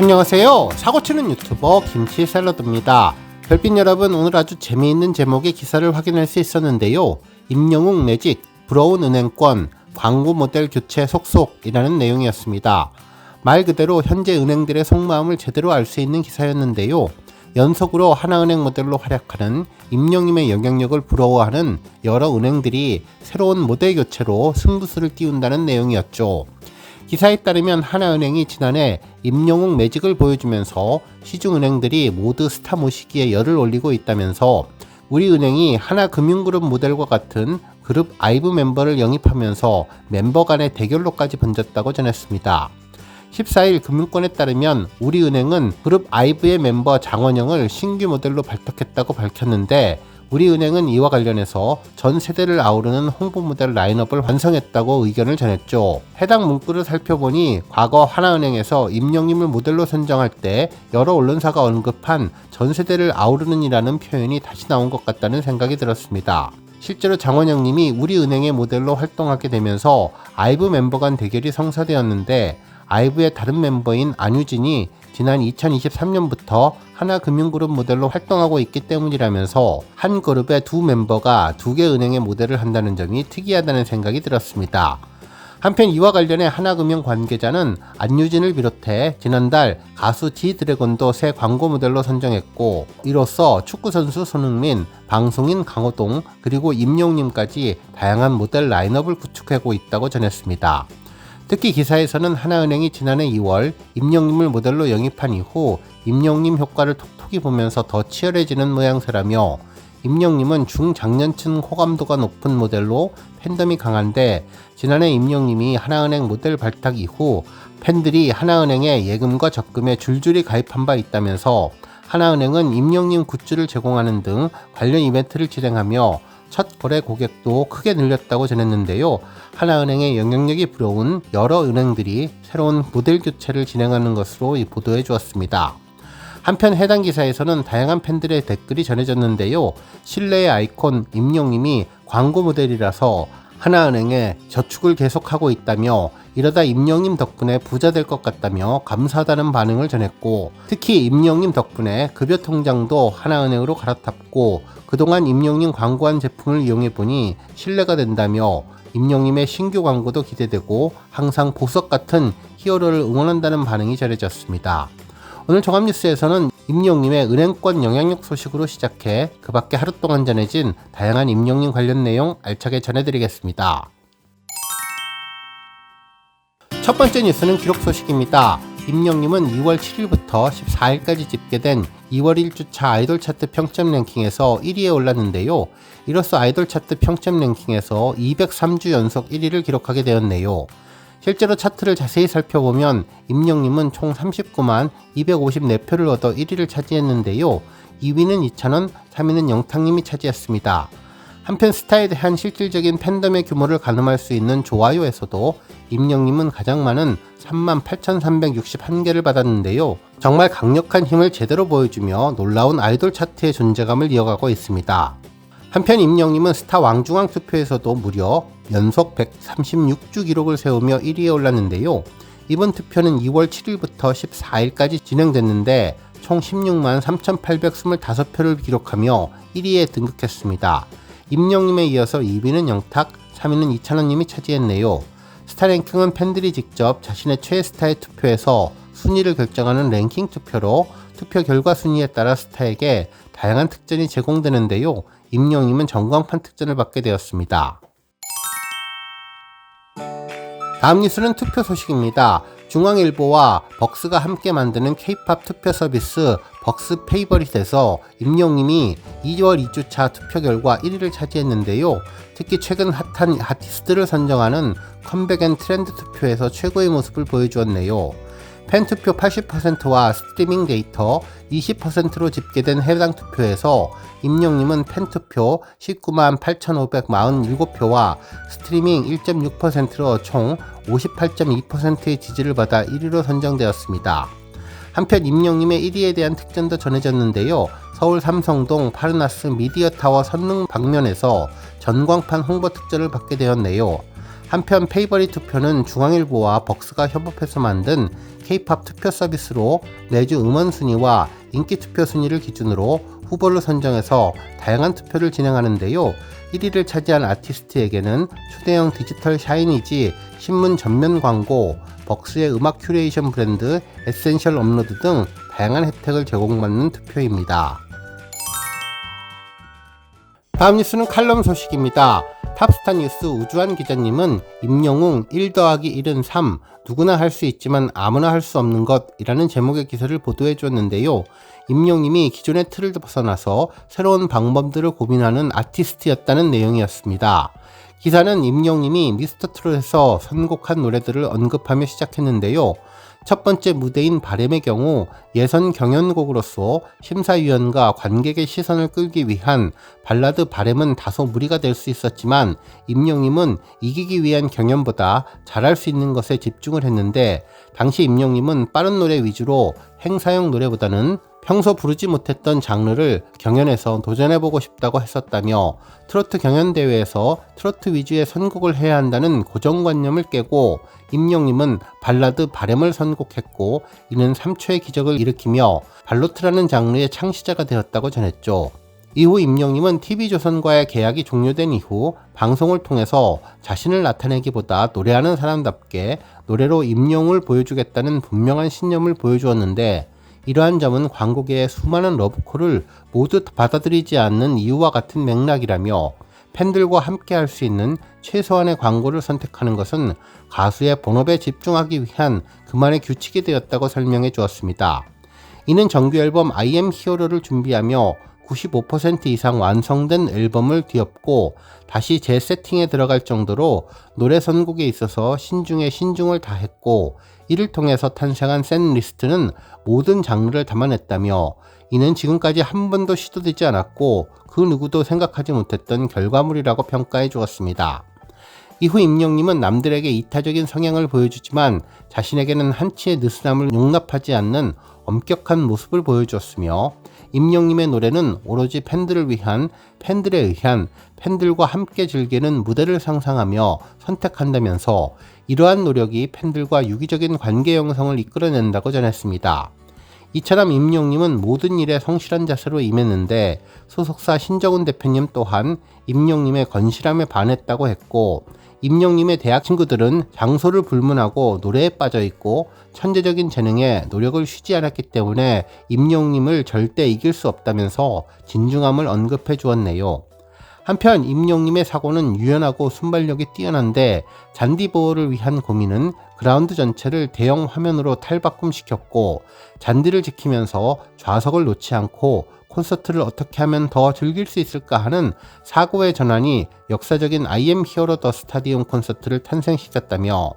안녕하세요. 사고치는 유튜버 김치샐러드입니다. 별빛 여러분, 오늘 아주 재미있는 제목의 기사를 확인할 수 있었는데요. 임영웅 매직, 부러운 은행권, 광고 모델 교체 속속이라는 내용이었습니다. 말 그대로 현재 은행들의 속마음을 제대로 알 수 있는 기사였는데요. 연속으로 하나은행 모델로 활약하는 임영웅의 영향력을 부러워하는 여러 은행들이 새로운 모델 교체로 승부수를 띄운다는 내용이었죠. 기사에 따르면 하나은행이 지난해 임영웅 매직을 보여주면서 시중은행들이 모두 스타 모시기에 열을 올리고 있다면서 우리은행이 하나금융그룹 모델과 같은 그룹 아이브 멤버를 영입하면서 멤버 간의 대결로까지 번졌다고 전했습니다. 14일 금융권에 따르면 우리은행은 그룹 아이브의 멤버 장원영을 신규 모델로 발탁했다고 밝혔는데, 우리은행은 이와 관련해서 전 세대를 아우르는 홍보 모델 라인업을 완성했다고 의견을 전했죠. 해당 문구를 살펴보니 과거 하나은행에서 임영웅을 모델로 선정할 때 여러 언론사가 언급한 전 세대를 아우르는 이라는 표현이 다시 나온 것 같다는 생각이 들었습니다. 실제로 장원영님이 우리은행의 모델로 활동하게 되면서 아이브 멤버 간 대결이 성사되었는데, 아이브의 다른 멤버인 안유진이 지난 2023년부터 하나금융그룹 모델로 활동하고 있기 때문이라면서 한 그룹의 두 멤버가 두 개 은행의 모델을 한다는 점이 특이하다는 생각이 들었습니다. 한편 이와 관련해 하나금융 관계자는 안유진을 비롯해 지난달 가수 G드래곤도 새 광고 모델로 선정했고, 이로써 축구선수 손흥민, 방송인 강호동, 그리고 임영웅님까지 다양한 모델 라인업을 구축하고 있다고 전했습니다. 특히 기사에서는 하나은행이 지난해 2월 임영웅을 모델로 영입한 이후 임영웅 효과를 톡톡히 보면서 더 치열해지는 모양새라며, 임영웅은 중장년층 호감도가 높은 모델로 팬덤이 강한데, 지난해 임영웅이 하나은행 모델 발탁 이후 팬들이 하나은행에 예금과 적금에 줄줄이 가입한 바 있다면서, 하나은행은 임영웅 굿즈를 제공하는 등 관련 이벤트를 진행하며 첫 거래 고객도 크게 늘렸다고 전했는데요. 하나은행의 영향력이 부러운 여러 은행들이 새로운 모델 교체를 진행하는 것으로 보도해 주었습니다. 한편 해당 기사에서는 다양한 팬들의 댓글이 전해졌는데요. 신뢰의 아이콘 임영웅이 광고 모델이라서 하나은행에 저축을 계속하고 있다며, 이러다 임영웅 덕분에 부자 될 것 같다며 감사하다는 반응을 전했고, 특히 임영웅 덕분에 급여 통장도 하나은행으로 갈아탔고, 그동안 임영웅 광고한 제품을 이용해보니 신뢰가 된다며 임영웅의 신규 광고도 기대되고 항상 보석 같은 히어로를 응원한다는 반응이 전해졌습니다. 오늘 종합뉴스에서는 임영웅의 은행권 영향력 소식으로 시작해 그 밖에 하루 동안 전해진 다양한 임영웅 관련 내용 알차게 전해드리겠습니다. 첫 번째 뉴스는 기록 소식입니다. 임영웅은 2월 7일부터 14일까지 집계된 2월 1주차 아이돌 차트 평점 랭킹에서 1위에 올랐는데요. 이로써 아이돌 차트 평점 랭킹에서 203주 연속 1위를 기록하게 되었네요. 실제로 차트를 자세히 살펴보면 임영웅은 총 39만 254표를 얻어 1위를 차지했는데요. 2위는 이찬원, 3위는 영탁님이 차지했습니다. 한편 스타에 대한 실질적인 팬덤의 규모를 가늠할 수 있는 좋아요에서도 임영웅은 가장 많은 38,361개를 받았는데요. 정말 강력한 힘을 제대로 보여주며 놀라운 아이돌 차트의 존재감을 이어가고 있습니다. 한편 임영웅은 스타 왕중왕 투표에서도 무려 연속 136주 기록을 세우며 1위에 올랐는데요. 이번 투표는 2월 7일부터 14일까지 진행됐는데 총 16만 3,825표를 기록하며 1위에 등극했습니다. 임영웅에 이어서 2위는 영탁, 3위는 이찬원님이 차지했네요. 스타 랭킹은 팬들이 직접 자신의 최애 스타의 투표에서 순위를 결정하는 랭킹 투표로 투표 결과 순위에 따라 스타에게 다양한 특전이 제공되는데요. 임영웅은 전광판 특전을 받게 되었습니다. 다음 뉴스는 투표 소식입니다. 중앙일보와 벅스가 함께 만드는 K-POP 투표 서비스 벅스 페이버릿에서 임영웅이 2월 2주차 투표 결과 1위를 차지했는데요. 특히 최근 핫한 아티스트를 선정하는 컴백 앤 트렌드 투표에서 최고의 모습을 보여주었네요. 팬투표 80%와 스트리밍 데이터 20%로 집계된 해당 투표에서 임영웅은 팬투표 19만 8,547표와 스트리밍 1.6%로 총 58.2%의 지지를 받아 1위로 선정되었습니다. 한편 임영웅의 1위에 대한 특전도 전해졌는데요. 서울 삼성동 파르나스 미디어타워 선릉 방면에서 전광판 홍보 특전을 받게 되었네요. 한편 페이버릿 투표는 중앙일보와 벅스가 협업해서 만든 K-팝 투표 서비스로 매주 음원 순위와 인기 투표 순위를 기준으로 후보를 선정해서 다양한 투표를 진행하는데요. 1위를 차지한 아티스트에게는 초대형 디지털 샤이니지, 신문 전면 광고, 벅스의 음악 큐레이션 브랜드 에센셜 업로드 등 다양한 혜택을 제공받는 투표입니다. 다음 뉴스는 칼럼 소식입니다. 탑스타 뉴스 우주환 기자님은 임영웅 1+1은 3, 누구나 할 수 있지만 아무나 할 수 없는 것이라는 제목의 기사를 보도해 주었는데요. 임영님이 기존의 틀을 벗어나서 새로운 방법들을 고민하는 아티스트였다는 내용이었습니다. 기사는 임영님이 미스터트롯에서 선곡한 노래들을 언급하며 시작했는데요. 첫 번째 무대인 바램의 경우 예선 경연곡으로서 심사위원과 관객의 시선을 끌기 위한 발라드 바램은 다소 무리가 될 수 있었지만 임영님은 이기기 위한 경연보다 잘할 수 있는 것에 집중을 했는데 당시 임영님은 빠른 노래 위주로 행사용 노래보다는 평소 부르지 못했던 장르를 경연에서 도전해보고 싶다고 했었다며 트로트 경연대회에서 트로트 위주의 선곡을 해야 한다는 고정관념을 깨고 임영님은 발라드 바램을 선곡했고 이는 3초의 기적을 일으키며 발로트라는 장르의 창시자가 되었다고 전했죠. 이후 임영님은 TV조선과의 계약이 종료된 이후 방송을 통해서 자신을 나타내기보다 노래하는 사람답게 노래로 임영웅을 보여주겠다는 분명한 신념을 보여주었는데 이러한 점은 광고계의 수많은 러브콜을 모두 받아들이지 않는 이유와 같은 맥락이라며 팬들과 함께 할 수 있는 최소한의 광고를 선택하는 것은 가수의 본업에 집중하기 위한 그만의 규칙이 되었다고 설명해 주었습니다. 이는 정규 앨범 I am Hero를 준비하며 95% 이상 완성된 앨범을 뒤엎고 다시 재세팅에 들어갈 정도로 노래 선곡에 있어서 신중에 신중을 다했고 이를 통해서 탄생한 셋리스트는 모든 장르를 담아냈다며 이는 지금까지 한 번도 시도되지 않았고 그 누구도 생각하지 못했던 결과물이라고 평가해 주었습니다. 이후 임영님은 남들에게 이타적인 성향을 보여주지만 자신에게는 한치의 느슨함을 용납하지 않는 엄격한 모습을 보여주었으며 임영님의 노래는 오로지 팬들을 위한, 팬들에 의한, 팬들과 함께 즐기는 무대를 상상하며 선택한다면서 이러한 노력이 팬들과 유기적인 관계 형성을 이끌어낸다고 전했습니다. 이처럼 임영님은 모든 일에 성실한 자세로 임했는데 소속사 신정훈 대표님 또한 임영님의 건실함에 반했다고 했고 임영님의 대학 친구들은 장소를 불문하고 노래에 빠져있고 천재적인 재능에 노력을 쉬지 않았기 때문에 임영님을 절대 이길 수 없다면서 진중함을 언급해 주었네요. 한편 임영님의 사고는 유연하고 순발력이 뛰어난데 잔디 보호를 위한 고민은 그라운드 전체를 대형 화면으로 탈바꿈시켰고 잔디를 지키면서 좌석을 놓지 않고 콘서트를 어떻게 하면 더 즐길 수 있을까 하는 사고의 전환이 역사적인 I am Hero 더 스타디움 콘서트를 탄생시켰다며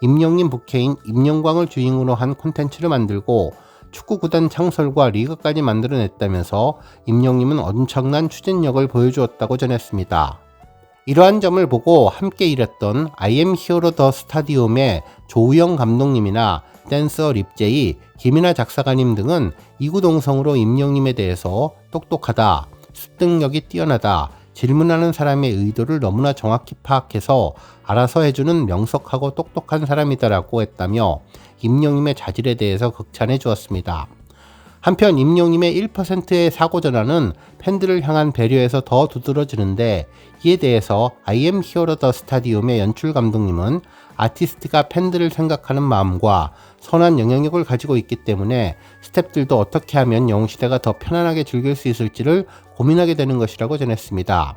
임영님 부캐인 임영광을 주인으로 한 콘텐츠를 만들고 축구구단 창설과 리그까지 만들어냈다면서 임영님은 엄청난 추진력을 보여주었다고 전했습니다. 이러한 점을 보고 함께 일했던 I am Hero 더 스타디움의 조우영 감독님이나 댄서 립제이, 김이나 작사가님 등은 이구동성으로 임영님에 대해서 똑똑하다, 습득력이 뛰어나다, 질문하는 사람의 의도를 너무나 정확히 파악해서 알아서 해주는 명석하고 똑똑한 사람이다라고 했다며 임영님의 자질에 대해서 극찬해 주었습니다. 한편 임영님의 1%의 사고 전환은 팬들을 향한 배려에서 더 두드러지는데 이에 대해서 I am Hero 더 스타디움의 연출 감독님은 아티스트가 팬들을 생각하는 마음과 선한 영향력을 가지고 있기 때문에 스태프들도 어떻게 하면 영웅시대가 더 편안하게 즐길 수 있을지를 고민하게 되는 것이라고 전했습니다.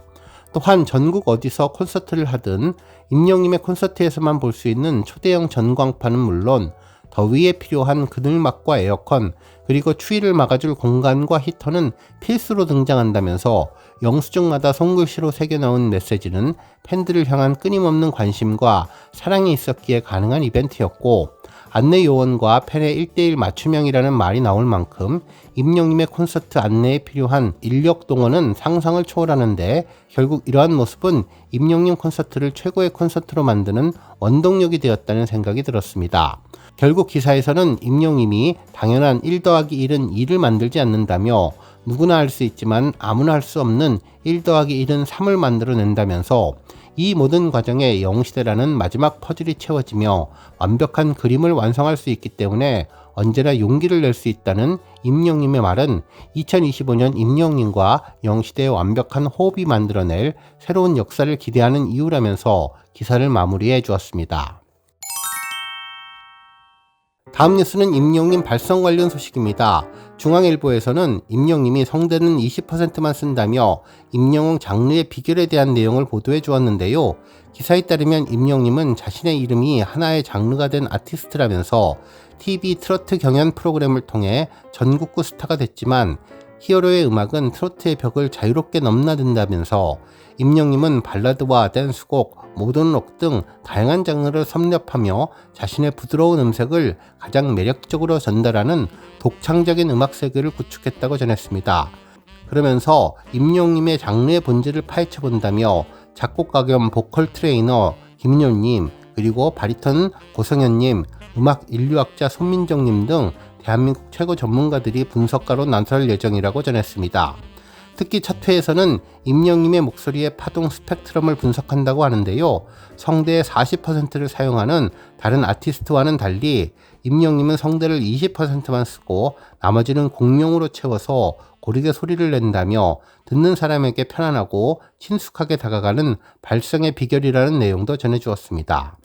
또한 전국 어디서 콘서트를 하든 임영님의 콘서트에서만 볼 수 있는 초대형 전광판은 물론 더위에 필요한 그늘막과 에어컨 그리고 추위를 막아줄 공간과 히터는 필수로 등장한다면서 영수증마다 손글씨로 새겨넣은 메시지는 팬들을 향한 끊임없는 관심과 사랑이 있었기에 가능한 이벤트였고 안내 요원과 팬의 1:1 맞춤형이라는 말이 나올 만큼 임영님의 콘서트 안내에 필요한 인력 동원은 상상을 초월하는데 결국 이러한 모습은 임영님 콘서트를 최고의 콘서트로 만드는 원동력이 되었다는 생각이 들었습니다. 결국 기사에서는 임영님이 당연한 1+1은 2를 만들지 않는다며 누구나 할 수 있지만 아무나 할 수 없는 1+1은 3을 만들어낸다면서 이 모든 과정에 영시대라는 마지막 퍼즐이 채워지며 완벽한 그림을 완성할 수 있기 때문에 언제나 용기를 낼 수 있다는 임영님의 말은 2025년 임영님과 영시대의 완벽한 호흡이 만들어낼 새로운 역사를 기대하는 이유라면서 기사를 마무리해 주었습니다. 다음 뉴스는 임영님 발성 관련 소식입니다. 중앙일보에서는 임영님이 성대는 20%만 쓴다며 임영웅 장르의 비결에 대한 내용을 보도해 주었는데요. 기사에 따르면 임영님은 자신의 이름이 하나의 장르가 된 아티스트라면서 TV 트로트 경연 프로그램을 통해 전국구 스타가 됐지만 히어로의 음악은 트로트의 벽을 자유롭게 넘나든다면서 임영님은 발라드와 댄스곡, 모던록 등 다양한 장르를 섭렵하며 자신의 부드러운 음색을 가장 매력적으로 전달하는 독창적인 음악 세계를 구축했다고 전했습니다. 그러면서 임영님의 장르의 본질을 파헤쳐본다며 작곡가 겸 보컬 트레이너 김윤님, 그리고 바리톤 고성현님, 음악 인류학자 손민정님 등 대한민국 최고 전문가들이 분석가로 나설 예정이라고 전했습니다. 특히 첫 회에서는 임영님의 목소리의 파동 스펙트럼을 분석한다고 하는데요. 성대의 40%를 사용하는 다른 아티스트와는 달리 임영님은 성대를 20%만 쓰고 나머지는 공룡으로 채워서 고르게 소리를 낸다며 듣는 사람에게 편안하고 친숙하게 다가가는 발성의 비결이라는 내용도 전해주었습니다.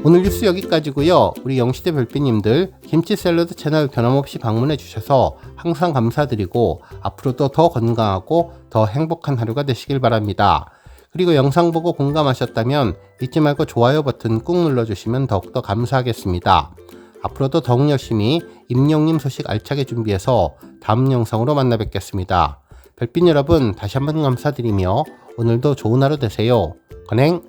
오늘 뉴스 여기까지고요. 우리 영시대 별빛님들 김치 샐러드 채널 변함없이 방문해 주셔서 항상 감사드리고 앞으로도 더 건강하고 더 행복한 하루가 되시길 바랍니다. 그리고 영상 보고 공감하셨다면 잊지 말고 좋아요 버튼 꾹 눌러주시면 더욱더 감사하겠습니다. 앞으로도 더욱 열심히 임영님 소식 알차게 준비해서 다음 영상으로 만나 뵙겠습니다. 별빛 여러분 다시 한번 감사드리며 오늘도 좋은 하루 되세요. 건행!